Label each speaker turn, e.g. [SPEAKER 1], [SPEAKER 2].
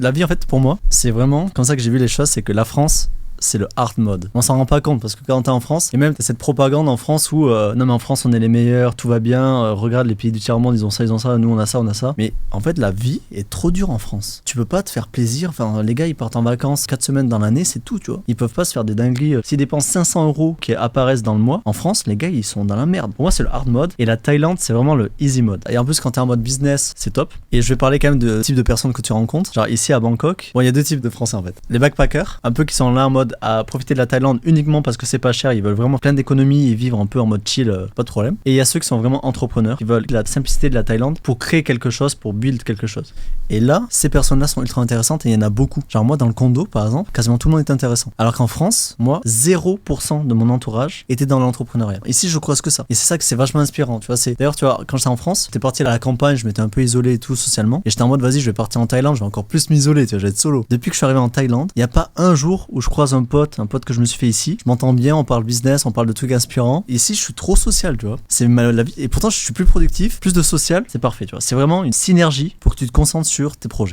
[SPEAKER 1] La vie en fait pour moi, c'est vraiment comme ça que j'ai vu les choses, c'est que la France, c'est le hard mode. On s'en rend pas compte parce que quand t'es en France, et même t'as cette propagande en France où non mais en France on est les meilleurs, tout va bien, regarde les pays du tiers-monde, ils ont ça, nous on a ça. Mais en fait la vie est trop dure en France. Tu peux pas te faire plaisir, enfin les gars ils partent en vacances 4 semaines dans l'année, c'est tout, tu vois. Ils peuvent pas se faire des dingueries. S'ils dépensent 500 euros qui apparaissent dans le mois, en France les gars ils sont dans la merde. Pour moi c'est le hard mode et la Thaïlande c'est vraiment le easy mode. Et en plus quand t'es en mode business, c'est top. Et je vais parler quand même de type de personnes que tu rencontres. Genre ici à Bangkok, bon il y a deux types de Français en fait. Les backpackers, un peu qui sont là en mode à profiter de la Thaïlande uniquement parce que c'est pas cher, ils veulent vraiment plein d'économies et vivre un peu en mode chill, pas de problème. Et il y a ceux qui sont vraiment entrepreneurs, qui veulent la simplicité de la Thaïlande pour créer quelque chose, pour build quelque chose. Et là, ces personnes-là sont ultra intéressantes et il y en a beaucoup. Genre moi dans le condo par exemple, quasiment tout le monde est intéressant. Alors qu'en France, moi, 0% de mon entourage était dans l'entrepreneuriat. Ici, je croise que ça. Et c'est ça que c'est vachement inspirant, tu vois. D'ailleurs, tu vois, quand j'étais en France, j'étais parti à la campagne, je m'étais un peu isolé et tout socialement. Et j'étais en mode, vas-y, je vais partir en Thaïlande, je vais encore plus m'isoler, tu vois, je vais être solo. Depuis que je suis arrivé en Thaïlande, il n'y a pas un jour où je croise un pote que je me suis fait ici. Je m'entends bien, on parle business, on parle de trucs inspirants. Et ici, je suis trop social, tu vois. C'est la vie. Et pourtant, je suis plus productif, plus de social, c'est parfait, tu vois. C'est vraiment une synergie pour que tu te concentres sur tes projets.